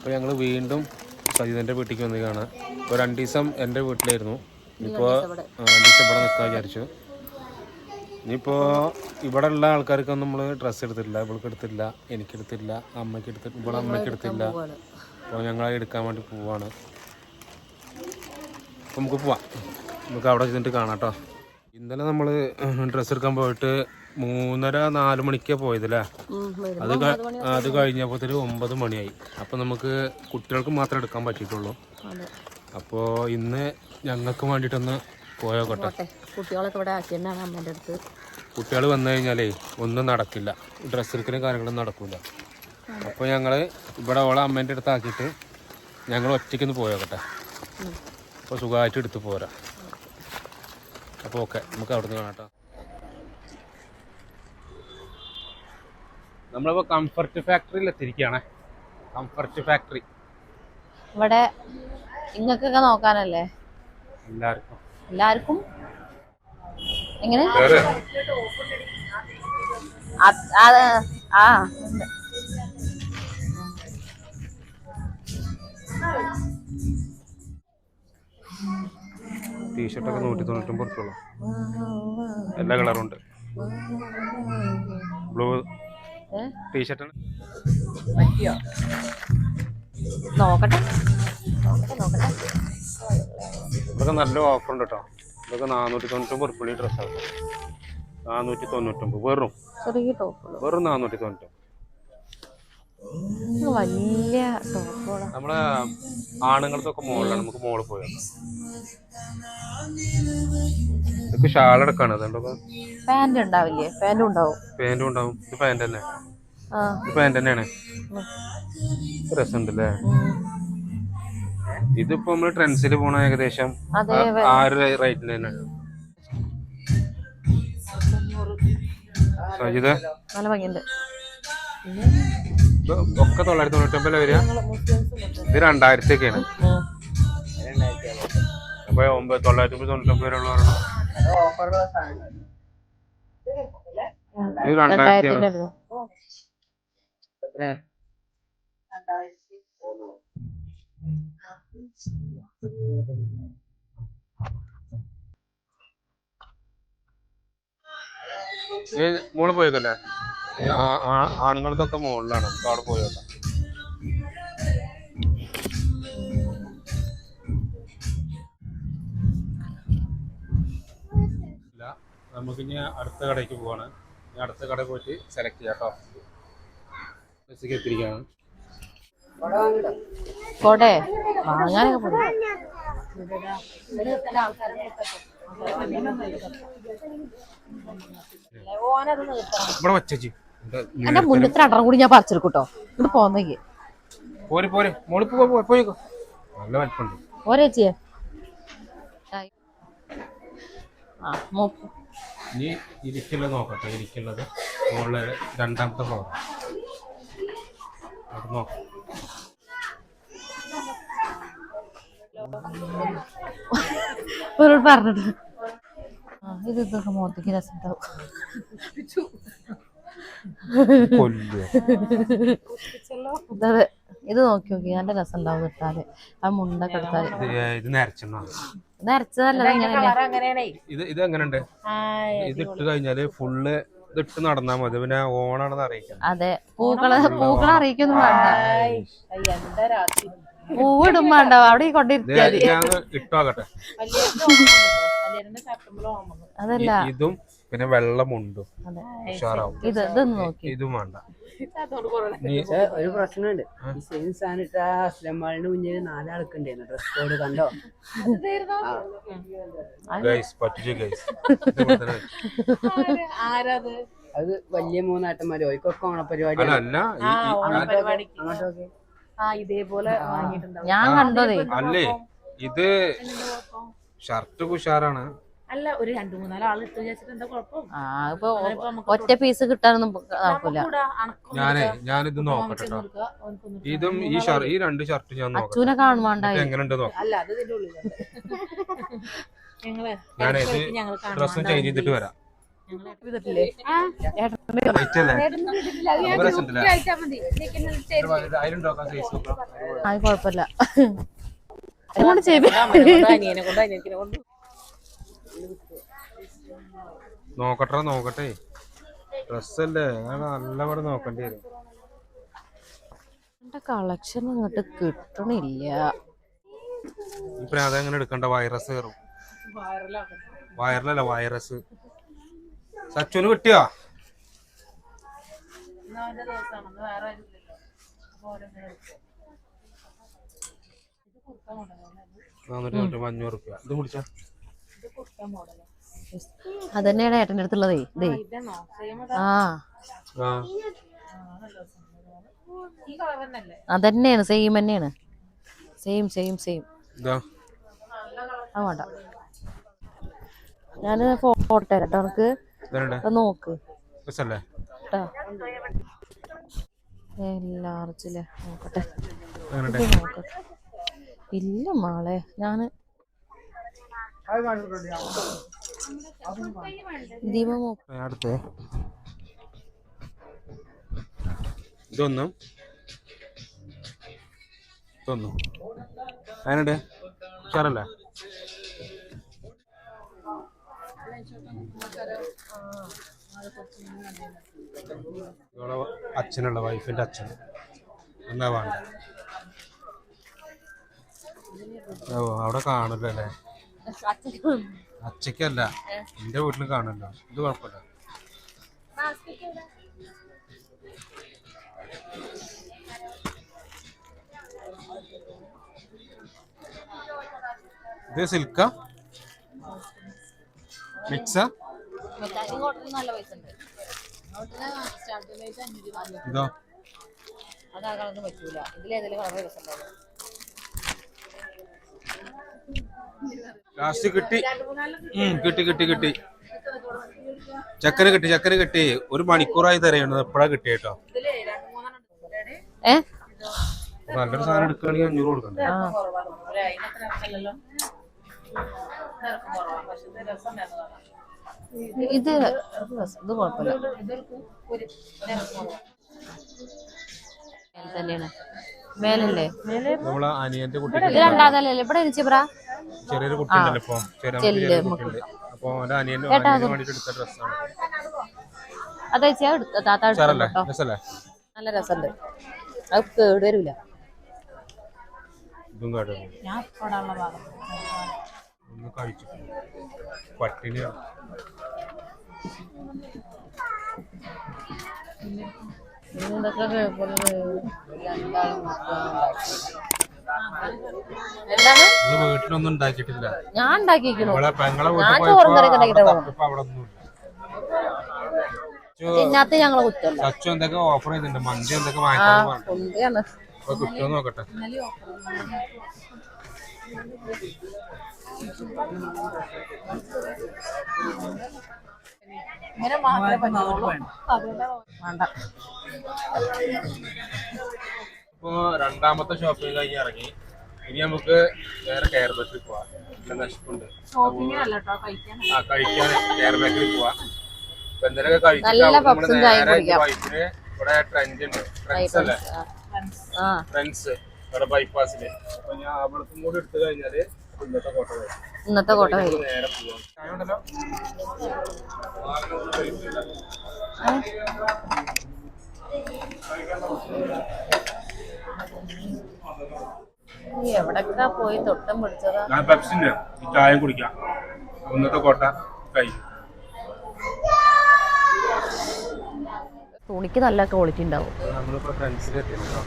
അപ്പോൾ ഞങ്ങൾ വീണ്ടും സജിതൻ്റെ വീട്ടിലേക്ക് വന്നതാണ്. ഇപ്പോൾ 2 ദിവസം എൻ്റെ വീട്ടിലായിരുന്നു. ഇനിയിപ്പോൾ 2 ദിവസം ഇവിടെ നിൽക്കാൻ വിചാരിച്ചു. ഇനിയിപ്പോൾ ഇവിടെ ഉള്ള ആൾക്കാർക്കൊന്നും നമ്മൾ ഡ്രസ്സ് എടുത്തിട്ടില്ല. ഇവൾക്ക് എടുത്തില്ല, എനിക്കെടുത്തില്ല, അമ്മയ്ക്ക് എടുത്തിട്ട് ഇവിടെ അമ്മയ്ക്ക് എടുത്തില്ല. അപ്പോൾ ഞങ്ങൾ എടുക്കാൻ വേണ്ടി പോവാണ്. അപ്പോൾ നമുക്ക് പോവാം. നമുക്ക് അവിടെ ചെന്നിട്ട് കാണാം കേട്ടോ. ഇന്നലെ നമ്മൾ ഡ്രസ്സ് എടുക്കാൻ പോയിട്ട് 3:30-4 മണിക്കാണ് പോയതല്ലേ. അത് കഴിഞ്ഞപ്പോൾ 9 മണിയായി. അപ്പോൾ നമുക്ക് കുട്ടികൾക്ക് മാത്രമേ എടുക്കാൻ പറ്റിയിട്ടുള്ളൂ. അപ്പോൾ ഇന്ന് ഞങ്ങൾക്ക് വേണ്ടിയിട്ടൊന്ന് പോയോട്ടെ. കുട്ടികളൊക്കെ ഇവിടെ ആക്കിയതാണ് അമ്മേൻ്റെ അടുത്ത്. കുട്ടികൾ വന്നു കഴിഞ്ഞാലേ ഒന്നും നടക്കില്ല, ഡ്രസ്സ് എടുക്കലും കാര്യങ്ങളൊന്നും നടക്കില്ല. അപ്പോൾ ഞങ്ങൾ ഇവിടെ ഓളെ അമ്മേൻ്റെ അടുത്ത് ആക്കിയിട്ട് ഞങ്ങൾ ഒറ്റയ്ക്കൊന്ന് പോയോട്ടെ. അപ്പോൾ സുഖമായിട്ട് എടുത്ത് പോരാ. അപ്പോൾ ഓക്കെ, നമുക്ക് അവിടെ നിന്ന് കാണാം കേട്ടോ. നമ്മളിപ്പോൾ കംഫർട്ട് ഫാക്ടറിയിൽ എത്തിയിരിക്കുകയാണ്. കംഫർട്ട് ഫാക്ടറി ഇവിടെ ഇങ്ങക്കൊക്കെ നോക്കാനല്ലേ? എല്ലാവർക്കും എങ്ങനെ? ടീഷർട്ടൊക്കെ 199 റുപ്യ. എല്ലാ കളറും ഉണ്ട്. ബ്ലൂ ടീഷർട്ടാണ്. നോക്കട്ടെ. ഇതൊക്കെ നല്ല ഓഫർ ഉണ്ട് കേട്ടോ. ഇതൊക്കെ 499 റുപ്യ ഡ്രസ്സാണ്. 499 വെറും 499. വലിയ ടോപ്പുകളാണ്. നമ്മളെ ആണുങ്ങൾക്കൊക്കെ മുകളിലാണ്. നമുക്ക് മുകളിൽ പോയി ഇതൊക്കെ ഷാൾ എടുക്കാണ്. അതുകൊണ്ടൊക്കെ പാന്റ് ഉണ്ടാവില്ലേ? പാന്റും ഉണ്ടാവും. ഇത് പാന്റ് തന്നെ. ഇത് പാന്റ് തന്നെയാണ്. രസമുണ്ടല്ലേ? ഇതിപ്പോ നമ്മള് ട്രെൻഡ്സിൽ പോണ ഏകദേശം ആ ഒരു റേറ്റിൽ തന്നെയാണ്. സജിത നല്ല ഭംഗിയുണ്ട്. ഒക്കെ 999 വരിക. ഇത് 2000-ഒക്കെയാണ്. അപ്പൊ 999 വരെ ഉള്ള ഇത് 2000. മോള് പോയേക്കല്ലേ? ആണുങ്ങളതൊക്കെ മുകളിലാണ്. നമുക്ക് അവിടെ പോയേക്കാം. നമുക്കിനി അടുത്ത കടയ്ക്ക് പോവാണ്. അടുത്ത കടയിൽ പോയിട്ട് സെലക്ട് ചെയ്യാം കേട്ടോ. ബസ്സിലേക്ക് എത്തിയിരിക്കുകയാണ്. ഇവിടെ വച്ചേച്ചി എന്റെ മുന്നത്തെ അടറ കൂടി ഞാൻ പറിച്ചെടുക്കൂട്ടോ. ഇവിടെ പോന്നേക്ക് പോരെ പോരെ മോളി പോയിക്കോ. നല്ല വലിപ്പുണ്ട്. പോരേച്ചിയെ ഇനി ഇരിക്കുള്ളത് നോക്കട്ടെ. ഇരിക്കുള്ളത് മുകളിലെ 2ാമത്തെ ഫ്ലോർ. അത് നോക്കാം. പറഞ്ഞിട്ട് ഇതൊക്കെ മോത്തേക്ക് രസമുണ്ടാവും. അതെ, ഇത് നോക്കി നല്ല രസം ഉണ്ടാവും ഇട്ടാല്. ആ മുണ്ടൊക്കെ എടുത്താല്. ഇത് നരച്ചതല്ല. ഇത് എങ്ങനെയുണ്ട്? ഇത് ഇട്ട് കഴിഞ്ഞാല് ഫുള്ള് ഇതിട്ട് നടന്നാ മതി. പിന്നെ ഓണാണെന്ന് അറിയിക്കാം. അതെ, പൂക്കളെ അറിയിക്കൊന്നും വേണ്ട. പൂവിടും വേണ്ട, അവിടെ കൊണ്ടിരുത്തിയാൽ ഇട്ടോക്കട്ടെ. അതല്ല, ഇതും പിന്നെ വെള്ളമുണ്ടും ഇതൊന്നും നോക്കി. ഇതും വേണ്ട. ഒരു പ്രശ്നമുണ്ട്. സെയിം സാധനം അസ്ലമാളിന് മുന്നിൽ 4 ആൾക്കുണ്ടായിരുന്നു ഡ്രസ് കോഡ്. കണ്ടോ? അത് വലിയ 3 ആട്ടന്മാരോ ഓർക്കൊക്കെ ഓണപരിപാടി. അങ്ങോട്ടൊക്കെ ഇതേപോലെ ഞാൻ കണ്ടതേ അല്ലേ. ഇത് ഷർട്ട് കുഷാറാണ്. അല്ല, ഒരു 2-3 ആൾ ഇട്ട് വെച്ചിട്ട് എന്താ കുഴപ്പം? ഒറ്റ പീസ് കിട്ടാനൊന്നും നോക്കൂല. ഞാനിത് നോക്കട്ടെ. ഇതും ഈ 2 ഷർട്ട് ഞാൻ അച്ഛനെ കാണുവാണ്ടായി. എങ്ങനെയുണ്ട് നോക്കാം. അല്ല, അത് ഇതിന്റെ ഉള്ളിൽ ഞാനിത് ഡ്രസ്സും ചേഞ്ച് ചെയ്തിട്ട് വരാം. ഇതിട്ടില്ലേ റേറ്റ് അല്ലേ അപ്പൊ രസമുണ്ടല്ലേ? അതിലുണ്ടോ സൈസ് നോക്കാം. അത് കുഴപ്പമില്ല അതുകൊണ്ട് ചെയ്ത് നോക്കട്ടെ ഡ്രസ്സല്ലേ നല്ല പോലെ നോക്കേണ്ടി വരും. എന്റെ കളക്ഷൻ ഇങ്ങോട്ട് കിട്ടണില്ല. ഇപ്പൊ അതെങ്ങനെ എടുക്കണ്ട, വൈറസ് കയറും. വൈറലല്ല വൈറസ്. സച്ചുന് കിട്ടിയോ? $450. ഇത് കുടിച്ചാ അതന്നെയാണ് ഏട്ടൻ്റെ അടുത്തുള്ളതേ ഇതേ. ആ അതന്നെയാണ് സെയിം തന്നെയാണ്. സെയിം ആ വേണ്ട ഞാൻ ഫോട്ടോ തരാം കേട്ടോ എനിക്ക്. നോക്ക് കേട്ടോ എല്ലാർച്ചില്ലേ നോക്കട്ടെ. നോക്കട്ടെ ഇല്ല മാളെ ഞാന് ദീപം അടുത്ത് ഇതൊന്നും അതിനുണ്ട് ഉഷാറല്ലേ? അച്ഛനുള്ള വൈഫിന്റെ അച്ഛൻ എന്താ വേണ്ട? ഓ അവിടെ കാണല്ലോ അല്ലേ? അച്ഛക്കല്ല എന്റെ വീട്ടിലും കാണല്ലോ. ഇത് കുഴപ്പമില്ല. ഇത് സിൽക്ക മിക്സാ? ഇതോ ലാസ്റ്റ് കിട്ടി. ചക്കര കിട്ടി. 1 മണിക്കൂറായി തരയണത്. എപ്പോഴാ കിട്ടി കേട്ടോ. നല്ലൊരു സാധനം എടുക്കുകയാണെങ്കിൽ 500 കൊടുക്കണ്ടേ? ഇത് കുഴപ്പമില്ല. തന്നെയാണ് മേലല്ലേ? നമ്മളെ അനിയന്റെ കുട്ടി രണ്ടാമതല്ലേ ഇവിടെ എനിച്ചിബ്രാ ചെറിയൊരു കുട്ടി ഉണ്ടല്ലോ ഇപ്പൊ. ചെറിയ കുട്ടിയുണ്ട്. അപ്പൊ അവന്റെ അനിയന് വേണ്ടിട്ട് എടുത്ത ഡ്രസ്സാണ്. നല്ല രസമുണ്ട്. അത് കേടുവരൂല. ഇതും കേട്ടോ ഒന്ന് കഴിച്ചു പട്ടിണിയാണ്. വീട്ടിലൊന്നും ഉണ്ടാക്കിയിട്ടില്ല. ഞാൻ ഉണ്ടാക്കിയിരിക്കുന്നു. പെങ്ങളെ ഇതിനകത്ത് ഞങ്ങളെ കുറ്റമല്ല. സച്ചു എന്തൊക്കെ ഓഫർ ചെയ്തിട്ടുണ്ട്. മന്തി എന്തൊക്കെ വാങ്ങിക്കാണ്. കിട്ടുമോ നോക്കട്ടെ. ഇപ്പൊ രണ്ടാമത്തെ ഷോപ്പിംഗ് കഴിഞ്ഞ് ഇറങ്ങി. ഇനി നമുക്ക് വേറെ കെയർ ബേക്കറി പോവാം. നശിപ്പുണ്ട് കഴിക്കാൻ കെയർ ബേക്കറി പോവാം. ഇപ്പൊ എന്തെങ്കിലുമൊക്കെ കഴിച്ചിട്ട് വൈഫിന് ഇവിടെ ട്രെൻഡ് ഉണ്ട്. ഫ്രണ്ട്സ് അല്ലേ? ഫ്രണ്ട്സ് ഇവിടെ ബൈപ്പാസില്. അപ്പൊ ഞാൻ അവിടത്തും കൂടി എടുത്തു കഴിഞ്ഞാല് ഇന്നത്തെ കോട്ട വരും. നേരെ പോവാം. ഉണ്ടല്ലോ എവിടൊക്കെ പോയി തൊട്ടം പിടിച്ചതാ. ഞാൻ പെപ്സിന്റെ ഈ ചായം കുടിക്കാം. ഇന്നത്തെ കോട്ട കഴിഞ്ഞു. തുണിക്ക് നല്ല ക്വാളിറ്റി ഉണ്ടാവും. നമ്മളിപ്പോ ഫ്രണ്ട്സിലെത്തിട്ടോ.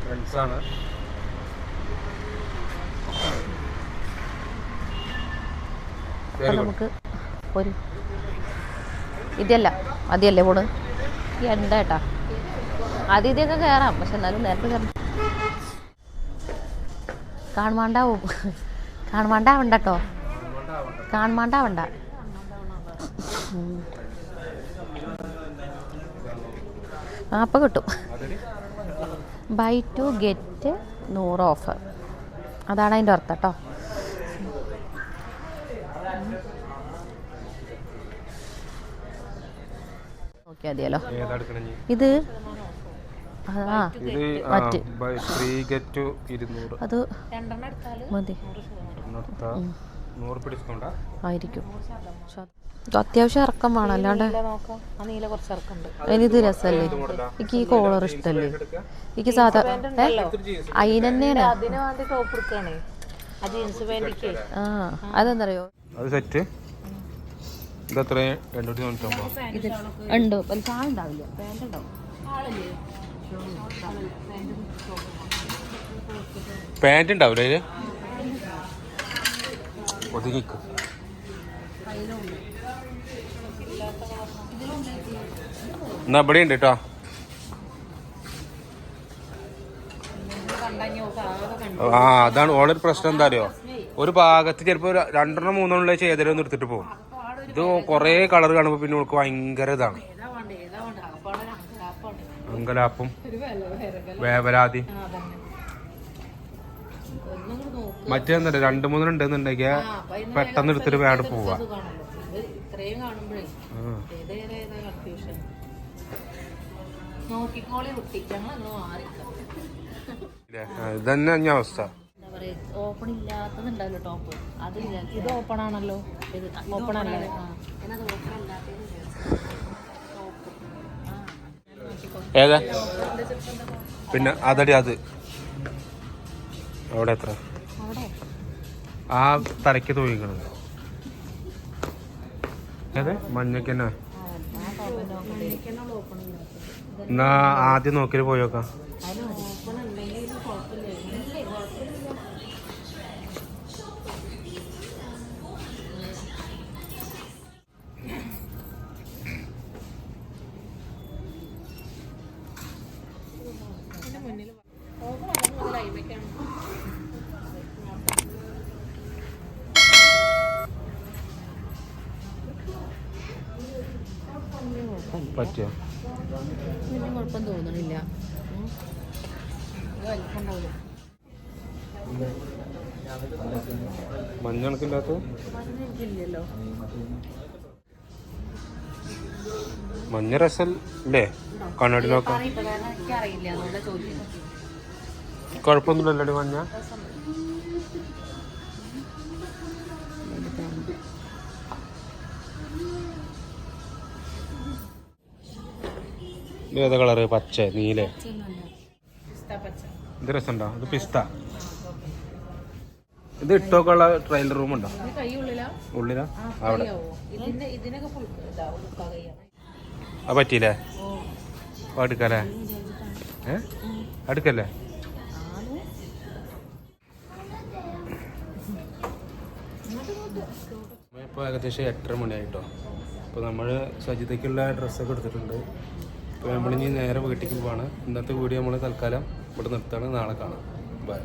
ഫ്രണ്ട്സാണ്. നമുക്ക് ഒരു ഇതല്ല മതിയല്ലേ പോണ്. ഈ എന്താ ആദ്യമൊക്കെ കയറാം. പക്ഷെ എന്നാലും നേരത്തെ കയറാം. കാണുമാണ്ടാവും. കാണുമാണ്ടാവണ്ട കേട്ടോ. കാണുമാണ്ടാവണ്ട. അപ്പം കിട്ടും. Buy 2 get 100 offer. അതാണ് അതിൻ്റെ അർത്ഥം കേട്ടോ. നോക്കിയാൽ മതിയല്ലോ. ഏതാ എടുക്കണേ നീ? ഇത് ആ ഇത് മറ്റ് 3 get 200 അത് മതി 100 ഡിസ്കൗണ്ടാ ആയിരിക്കും. ഇത് അത്യാവശ്യം ഇറക്കം വേണം, അല്ലാണ്ട് നീല കുറച്ച് ഇറക്കുന്നുണ്ട്. അതിനിത് രസമല്ലേ? എനിക്ക് ഈ കോളർ ഇഷ്ടമല്ലേ? എനിക്ക് സാധാ അതിനെന്നെയാണ്. അതിന് വേണ്ടി ടോപ്പ് എടുക്കുകയാണേ, ആ ജീൻസ് പാൻറ്റിക്ക്. ആ അതെന്തറിയോ, അത് സെറ്റ്. ഇതെത്ര? 299. ഇത് ഉണ്ട്, വലിയ ആളുണ്ടാവില്ല, പാൻറ് ഉണ്ടാവും. പാൻറ് ഉണ്ടാവില്ല അതില്? ഒതുങ്ങിക്ക്. എന്നാ ഇവിടെ ഉണ്ട് കേട്ടോ. ആ അതാണ് ഓളൊരു പ്രശ്നം. എന്താ അറിയോ, ഒരു ഭാഗത്ത് ചിലപ്പോ 2 3 ചെയ്തരൊന്നും എടുത്തിട്ട് പോകും. ഇത് കൊറേ കളർ കാണുമ്പോ പിന്നെ ഓൾക്ക് ഭയങ്കര ഇതാണ്, അങ്കലാപ്പും വേവലാതി. മറ്റേന്നല്ല 2 3 ഉണ്ടെന്നുണ്ടെങ്കിൽ പെട്ടെന്ന് എടുത്തിട്ട് വേണ്ട പോവാ. ഇതന്നെ ഞാൻ അവസ്ഥ. ഓപ്പൺ ഇല്ലാത്തതുണ്ടല്ലോ ടോപ്പ്, അതില്ല. ഇത് ഓപ്പൺ ആണല്ലോ, ഇത് ഓപ്പൺ അല്ലേ? ഏതാ പിന്നെ അതടി അത് അവിടെ എത്ര? ആ തലയ്ക്ക് തോന്നിക്കണത് അതെ മഞ്ഞക്ക് തന്നെ. എന്നാ ആദ്യം നോക്കിയിട്ട് പോയോക്കാം. പറ്റിയോ? വലിയ കുഴപ്പം തോന്നണില്ല. മഞ്ഞണക്കില്ലാത്ത മഞ്ഞ രസല്ലേ കണ്ണാടി നോക്കാം. കുഴപ്പമൊന്നുമില്ലല്ലോ മഞ്ഞ. ഏതാ കളറ്? പച്ച, നീല. ഇത് രസമുണ്ടോ? ഇത് പിസ്ത. ഇത് ഇട്ടോക്കുള്ള ട്രയൽ റൂം ഉണ്ടോ? ഉള്ളിലാ? അവിടെ അത് പറ്റിയില്ലേ? അടുക്കല്ലേ? അടുക്കല്ലേ? ഇപ്പോൾ ഏകദേശം 8:30 മണിയായിട്ടോ. അപ്പോൾ നമ്മൾ സജിതയ്ക്കുള്ള ഡ്രസ്സൊക്കെ എടുത്തിട്ടുണ്ട്. അപ്പോൾ നമ്മളിനി നേരെ വീട്ടിലേക്ക് പോവാണ്. ഇന്നത്തെ വീഡിയോ നമ്മൾ തൽക്കാലം ഇവിടെ നിർത്താണ്. നാളെ കാണാം. ബൈ.